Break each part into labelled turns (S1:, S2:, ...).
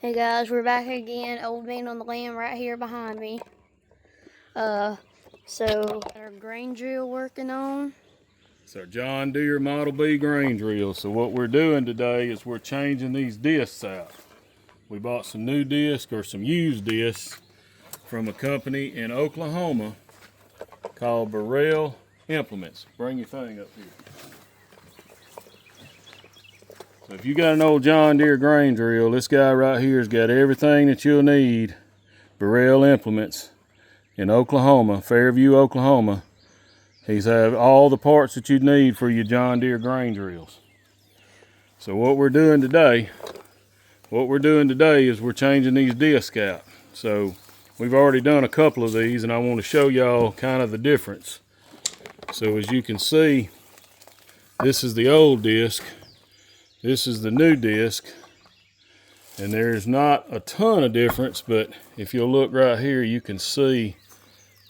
S1: Hey guys, we're back again. Old man on the land right here behind me. So our grain drill working on.
S2: It's our John Deere Model B grain drill. So what we're doing today is we're changing these discs out. We bought some new discs or some used discs from a company in Oklahoma called Deere Implements. Bring your thing up here. So if you got an old John Deere grain drill, this guy right here has got everything that you'll need. Deere Implements in Oklahoma, Fairview, Oklahoma. He's have all the parts that you need for your John Deere grain drills. So what we're doing today is we're changing these discs out. So we've already done a couple of these, and I want to show y'all kind of the difference. So as you can see, this is the old disc. This is the new disc, and there's not a ton of difference, but if you'll look right here, you can see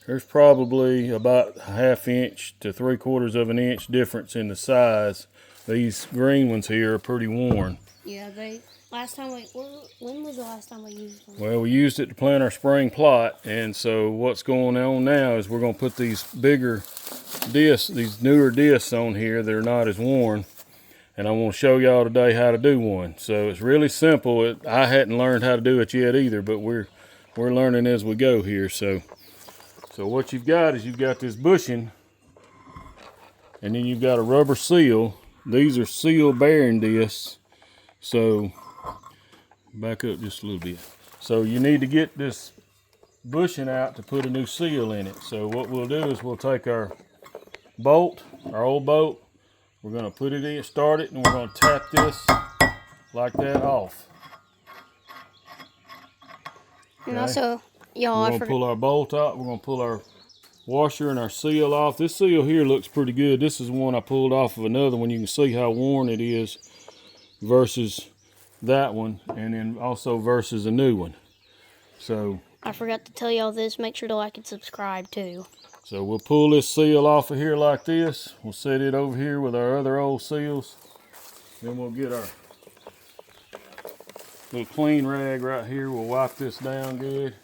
S2: there's probably about a 1/2 inch to 3/4 of an inch difference in the size. These green ones here are pretty worn.
S1: Yeah, when was the last time we used them?
S2: Well, we used it to plant our spring plot, and so what's going on now is we're going to put these bigger discs, these newer discs on here that are not as worn. And I want to show y'all today how to do one. So it's really simple. I hadn't learned how to do it yet either, but we're learning as we go here. So what you've got is you've got this bushing, and then you've got a rubber seal. These are seal bearing discs. So back up just a little bit. So you need to get this bushing out to put a new seal in it. So what we'll do is we'll take our bolt, our old bolt. We're going to put it in, start it, and we're going to tap this like that off.
S1: And also, y'all,
S2: we're going to pull our bolt out. We're going to pull our washer and our seal off. This seal here looks pretty good. This is one I pulled off of another one. You can see how worn it is versus that one, and then also versus a new one. So
S1: I forgot to tell y'all this. Make sure to like and subscribe too.
S2: So we'll pull this seal off of here like this. We'll set it over here with our other old seals. Then we'll get our little clean rag right here. We'll wipe this down good.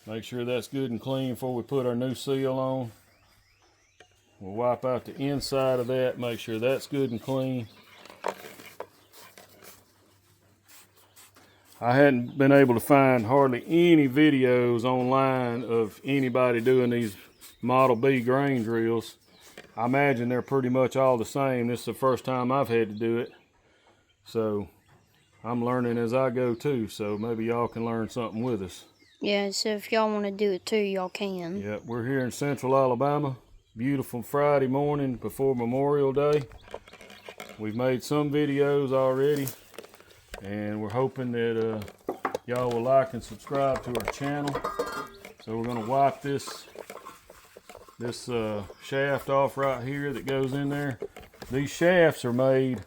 S2: Make sure that's good and clean before we put our new seal on. We'll wipe out the inside of that, make sure that's good and clean. I hadn't been able to find hardly any videos online of anybody doing these Model B grain drills. I imagine they're pretty much all the same. This is the first time I've had to do it. So I'm learning as I go too, so maybe y'all can learn something with us.
S1: Yeah, so if y'all want to do it too, y'all can.
S2: Yep, we're here in Central Alabama. Beautiful Friday morning before Memorial Day. We've made some videos already, and we're hoping that y'all will like and subscribe to our channel. So we're going to wipe this shaft off right here that goes in there. These shafts are made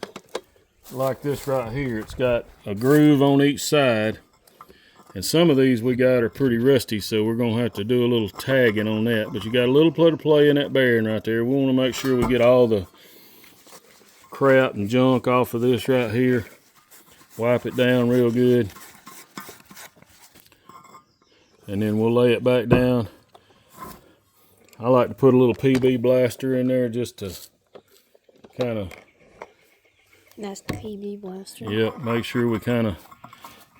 S2: like this right here. It's got a groove on each side, and some of these we got are pretty rusty, so we're going to have to do a little tagging on that. But you got a little bit of play in that bearing right there. We want to make sure we get all the crap and junk off of this right here. Wipe it down real good, and then we'll lay it back down. I like to put a little PB blaster in there just to kind of...
S1: That's the PB blaster.
S2: Yep, make sure we kind of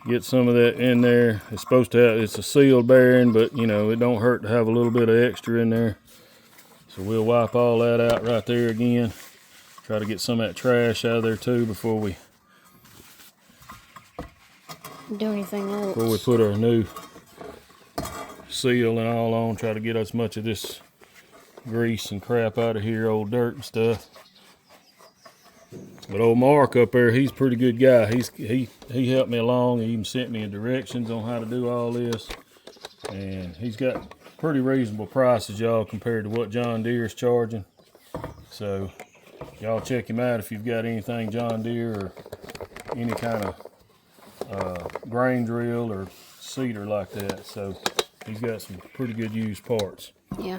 S2: get some of that in there. It's supposed to have, it's a sealed bearing, but you know, it don't hurt to have a little bit of extra in there. So we'll wipe all that out right there again. Try to get some of that trash out of there too before we
S1: do anything else.
S2: Before we put our new seal and all on, try to get as much of this grease and crap out of here, old dirt and stuff. But old Mark up there, he's a pretty good guy. He helped me along. He even sent me directions on how to do all this. And he's got pretty reasonable prices, y'all, compared to what John Deere is charging. So y'all check him out if you've got anything John Deere or any kind of grain drill or seeder like that. So he's got some pretty good used parts.
S1: Yeah.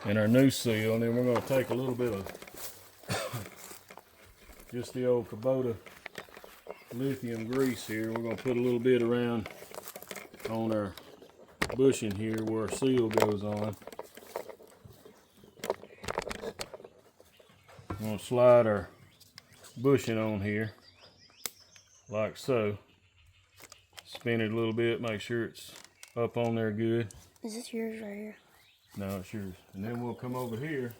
S2: and our new seal, and then we're going to take a little bit of just the old Kubota lithium grease here. We're going to put a little bit around on our bushing here where our seal goes on. I'm going to slide our bushing on here like so. Spin it a little bit, make sure it's up on there good.
S1: Is this yours right here?
S2: No, it's yours. And then we'll come over here.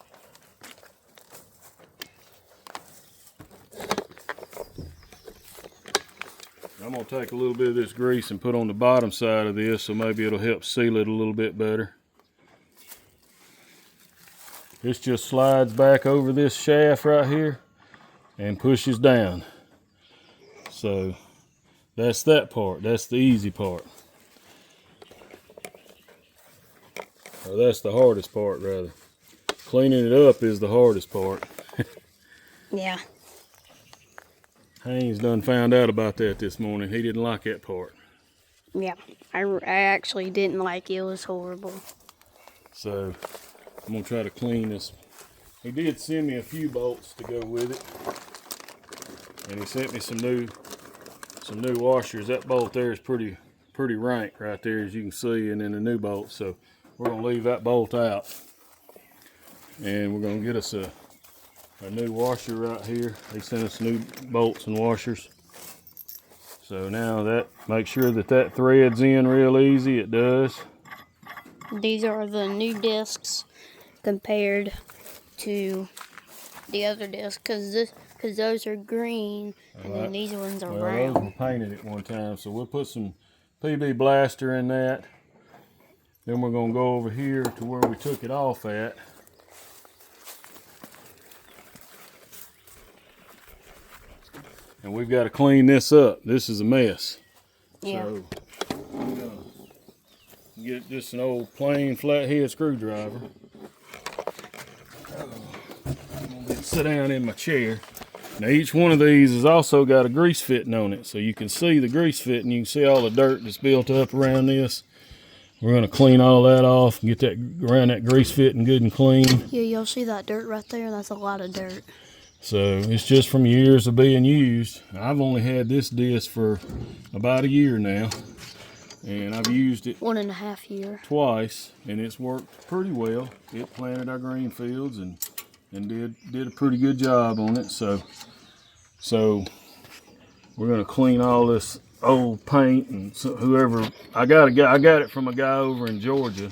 S2: I'm going to take a little bit of this grease and put on the bottom side of this, so maybe it'll help seal it a little bit better. This just slides back over this shaft right here and pushes down. So that's that part. That's the easy part. Or that's the hardest part, rather. Cleaning it up is the hardest part.
S1: Yeah.
S2: Haynes done found out about that this morning. He didn't like that part.
S1: Yeah. I actually didn't like it. It was horrible.
S2: So I'm gonna try to clean this. He did send me a few bolts to go with it, and he sent me some new washers. That bolt there is pretty rank right there, as you can see, and then the new bolt. So we're gonna leave that bolt out, and we're gonna get us a new washer right here. They sent us new bolts and washers. So now that, make sure that threads in real easy. It does.
S1: These are the new discs compared to the other discs, because those are green and then these ones are brown.
S2: Those were painted at one time, so we'll put some PB Blaster in that. Then we're gonna go over here to where we took it off at. And we've got to clean this up. This is a mess.
S1: Yeah.
S2: So I'm gonna get just an old plain flathead screwdriver. I'm gonna sit down in my chair. Now each one of these has also got a grease fitting on it, so you can see the grease fitting. You can see all the dirt that's built up around this. We're gonna clean all that off and get that around that grease fitting good and clean.
S1: Yeah, you'll see that dirt right there. That's a lot of dirt.
S2: So it's just from years of being used. I've only had this disc for about a year now, and I've used it
S1: 1.5 years
S2: twice, and it's worked pretty well. It planted our green fields and did a pretty good job on it. So we're gonna clean all this old paint, and so whoever I got it from a guy over in Georgia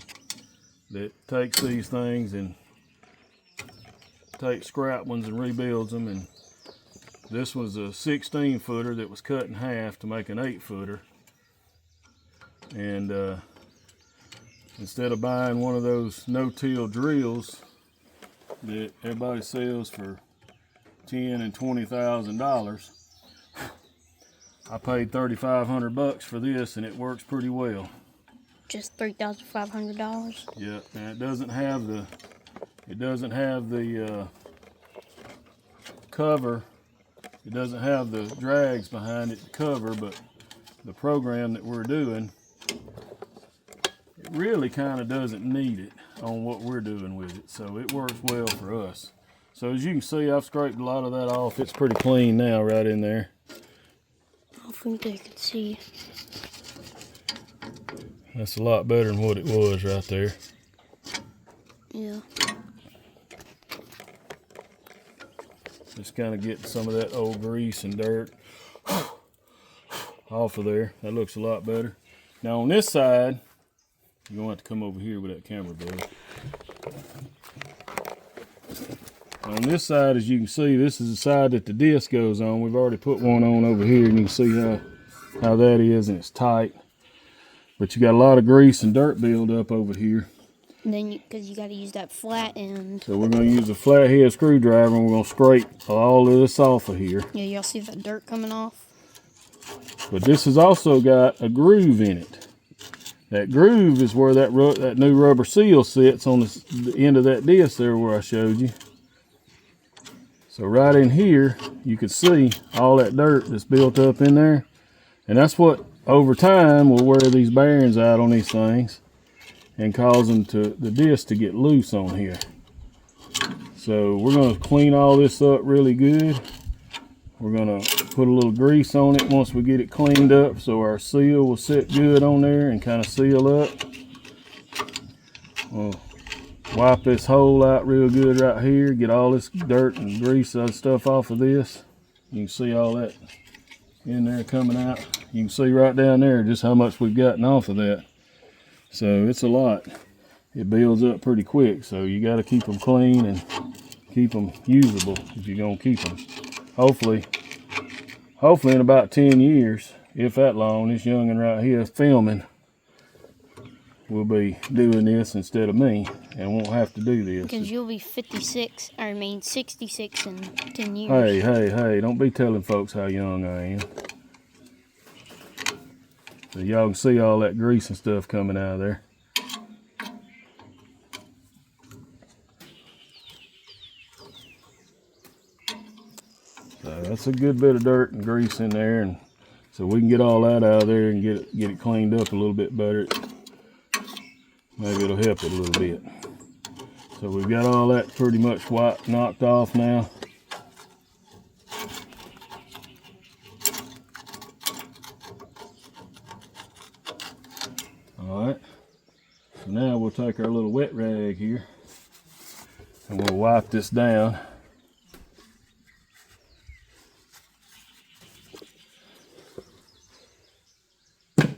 S2: that takes these things and takes scrap ones and rebuilds them. And this was a 16 footer that was cut in half to make an 8 footer. And instead of buying one of those no-till drills that everybody sells for $10,000 and $20,000, I paid $3,500 for this, and it works pretty well.
S1: Just $3,500.
S2: Yeah, and it doesn't have the cover. It doesn't have the drags behind it to cover, but the program that we're doing, it really kind of doesn't need it on what we're doing with it. So it works well for us. So as you can see, I've scraped a lot of that off. It's pretty clean now right in there.
S1: I think they can see.
S2: That's a lot better than what it was right there.
S1: Yeah.
S2: Just kind of getting some of that old grease and dirt off of there. That looks a lot better. Now on this side, you're going to have to come over here with that camera, bud. On this side, as you can see, this is the side that the disc goes on. We've already put one on over here, and you can see how that is, and it's tight. But you got a lot of grease and dirt build up over here.
S1: And then, because you got to use that flat end.
S2: So we're going to use a flathead screwdriver, and we're going to scrape all of this off of here.
S1: Yeah, y'all see that dirt coming off?
S2: But this has also got a groove in it. That groove is where that new rubber seal sits on the end of that disc there where I showed you. So right in here, you can see all that dirt that's built up in there. And that's what, over time, will wear these bearings out on these things. and causing the disc to get loose on here. So we're going to clean all this up really good. We're going to put a little grease on it once we get it cleaned up so our seal will sit good on there and kind of seal up. We'll wipe this hole out real good right here, get all this dirt and grease and stuff off of this. You can see all that in there coming out. You can see right down there just how much we've gotten off of that. So it's a lot. It builds up pretty quick, so you got to keep them clean and keep them usable if you're going to keep them. Hopefully in about 10 years, if that long, this youngin' right here filming will be doing this instead of me and won't have to do this.
S1: Because you'll be 66 in 10 years.
S2: Hey, don't be telling folks how young I am. So y'all can see all that grease and stuff coming out of there. So that's a good bit of dirt and grease in there, and so we can get all that out of there and get it cleaned up a little bit better. Maybe it'll help it a little bit. So we've got all that pretty much knocked off now. All right. So now we'll take our little wet rag here and we'll wipe this down. And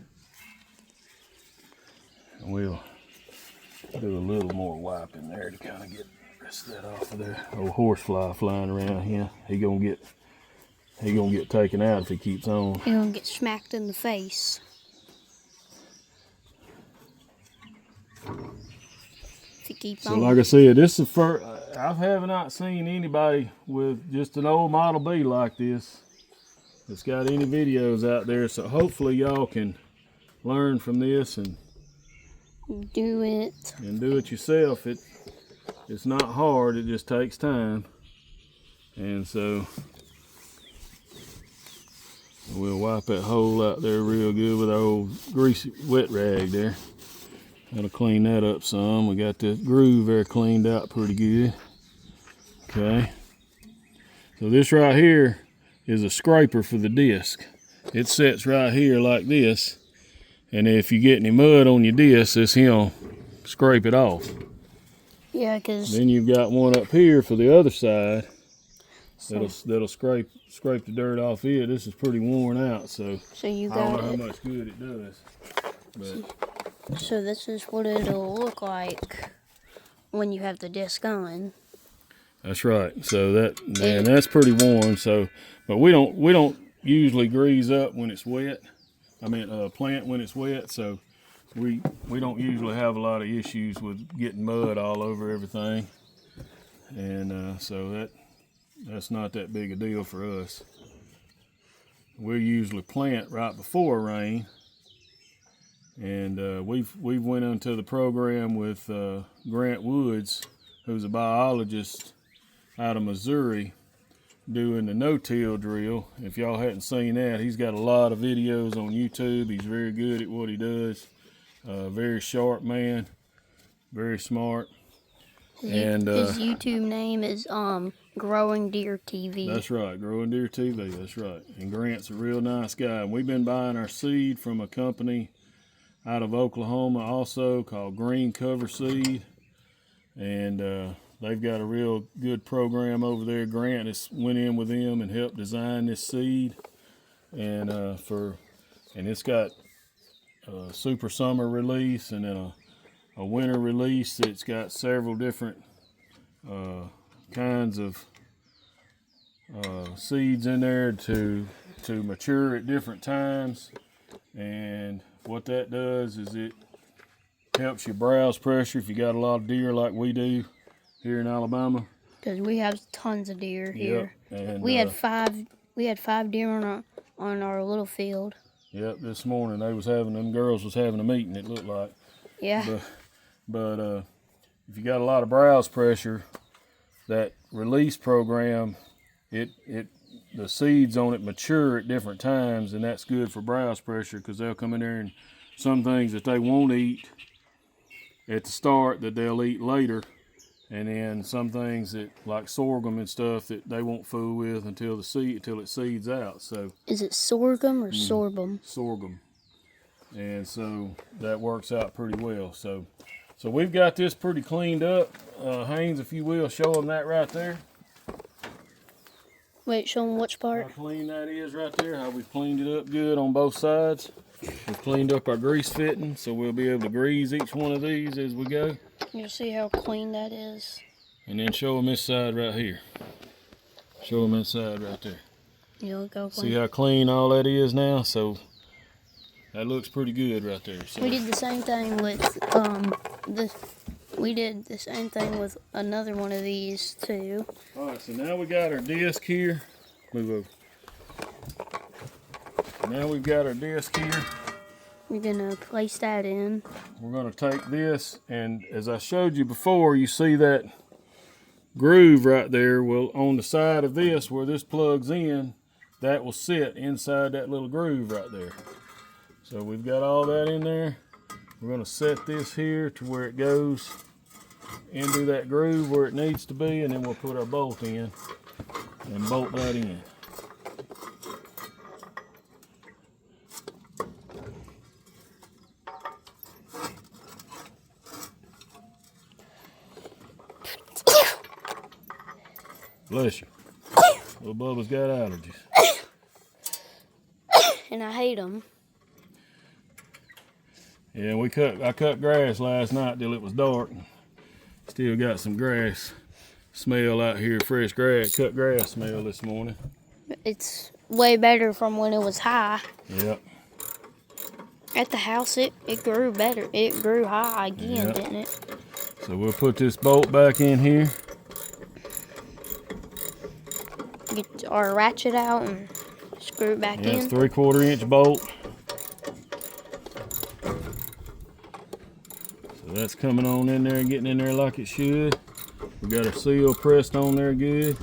S2: we'll do a little more wiping there to kind of get the rest of that off of there. Old horsefly flying around here. He gonna get taken out if he keeps on.
S1: He's gonna get smacked in the face. If he keeps on.
S2: So like I said, this is the first, I have not seen anybody with just an old Model B like this that's got any videos out there. So hopefully y'all can learn from this and
S1: do it
S2: yourself. It's not hard, it just takes time. And so we'll wipe that hole out there real good with our old greasy wet rag there. That'll clean that up some. We got the groove there cleaned out pretty good. Okay. So this right here is a scraper for the disc. It sits right here like this. And if you get any mud on your disc, this he'll scrape it off.
S1: Yeah, because
S2: then you've got one up here for the other side that'll scrape the dirt off it. This is pretty worn out, so
S1: you got
S2: I don't know how much good it does. But
S1: so this is what it'll look like when you have the disc on.
S2: That's right. So that's pretty worn. So, but we don't usually grease up when it's wet. I mean, plant when it's wet. So we don't usually have a lot of issues with getting mud all over everything, and so that's not that big a deal for us. We usually plant right before rain, and we've went into the program with Grant Woods, who's a biologist out of Missouri, doing the no-till drill. If y'all hadn't seen that, he's got a lot of videos on YouTube. He's very good at what he does. Very sharp man, very smart. And
S1: his YouTube name is Growing Deere TV.
S2: That's right, Growing Deere TV. That's right. And Grant's a real nice guy. And we've been buying our seed from a company out of Oklahoma also called Green Cover Seed, and they've got a real good program over there. Grant has went in with them and helped design this seed, and it's got a super summer release and then a winter release. It's got several different kinds of seeds in there to mature at different times, and what that does is it helps your browse pressure if you got a lot of deer like we do here in Alabama.
S1: Because we have tons of deer here.
S2: Yep. And
S1: we had five deer on our little field.
S2: Yep, this morning them girls was having a meeting, it looked like.
S1: Yeah.
S2: But if you got a lot of browse pressure, that release program, the seeds on it mature at different times, and that's good for browse pressure because they'll come in there and some things that they won't eat at the start that they'll eat later. And then some things that like sorghum and stuff that they won't fool with until it seeds out. So
S1: is it sorghum or sorghum?
S2: Sorghum. And so that works out pretty well. So we've got this pretty cleaned up. Haynes, if you will, show them that right there.
S1: Wait, show them which part?
S2: How clean that is right there. How we've cleaned it up good on both sides. We've cleaned up our grease fitting, so we'll be able to grease each one of these as we go.
S1: You'll see how clean that is.
S2: And then show them this side right here. Show them that side right there.
S1: You'll go clean.
S2: See how clean all that is now? So that looks pretty good right there. So
S1: we did the same thing with we did the same thing with another one of these too.
S2: All right, so now we got our disc here. Move over. Now we've got our disc here.
S1: We're gonna place that in.
S2: We're gonna take this, and as I showed you before, you see that groove right there. Well, on the side of this, where this plugs in, that will sit inside that little groove right there. So we've got all that in there. We're gonna set this here to where it goes into that groove where it needs to be, and then we'll put our bolt in and bolt that in. Bless you. Little Bubba's got allergies.
S1: And I hate them.
S2: Yeah, I cut grass last night till it was dark. Still got some grass smell out here, fresh grass, cut grass smell this morning.
S1: It's way better from when it was high.
S2: Yep.
S1: At the house, it grew better. It grew high again, didn't it?
S2: So we'll put this bolt back in here.
S1: Get our ratchet out and screw it back in.
S2: It's 3/4 inch bolt. So that's coming on in there and getting in there like it should. We got our seal pressed on there good.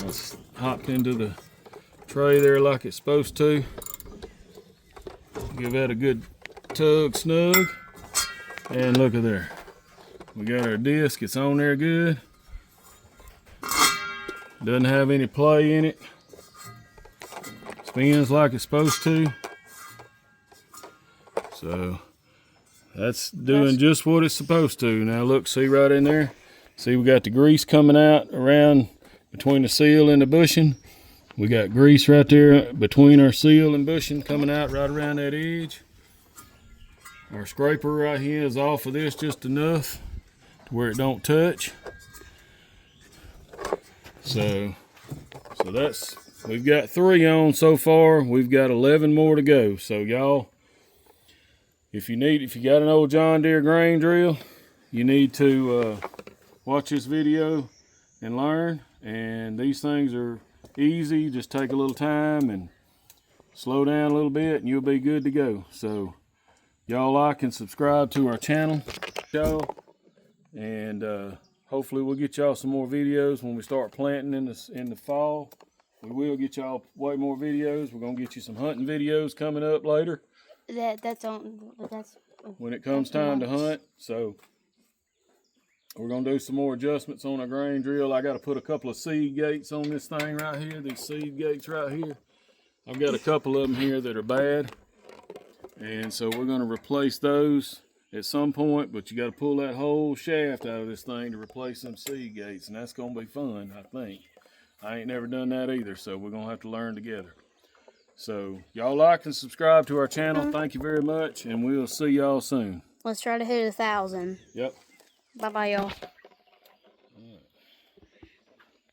S2: It's hopped into the tray there like it's supposed to. Give that a good tug snug. And look at there. We got our disc, it's on there good. Doesn't have any play in it. Spins like it's supposed to. So that's doing just what it's supposed to. Now look, see right in there? See, we got the grease coming out around between the seal and the bushing. We got grease right there between our seal and bushing coming out right around that edge. Our scraper right here is off of this just enough to where it don't touch. So we've got 3 on so far. We've got 11 more to go. So y'all, if you got an old John Deere grain drill, you need to watch this video and learn. And these things are easy. Just take a little time and slow down a little bit and you'll be good to go. So y'all like and subscribe to our channel, and hopefully we'll get y'all some more videos when we start planting in the fall. We will get y'all way more videos. We're gonna get you some hunting videos coming up later.
S1: That's
S2: when it comes time to hunt. So we're gonna do some more adjustments on our grain drill. I got to put a couple of seed gates on this thing right here. These seed gates right here. I've got a couple of them here that are bad, and so we're gonna replace those at some point, but you got to pull that whole shaft out of this thing to replace them seed gates, and that's going to be fun, I think. I ain't never done that either, so we're going to have to learn together. So y'all like and subscribe to our channel. Thank you very much, and we'll see y'all soon.
S1: Let's try to hit 1,000.
S2: Yep.
S1: Bye-bye, y'all.
S2: All right.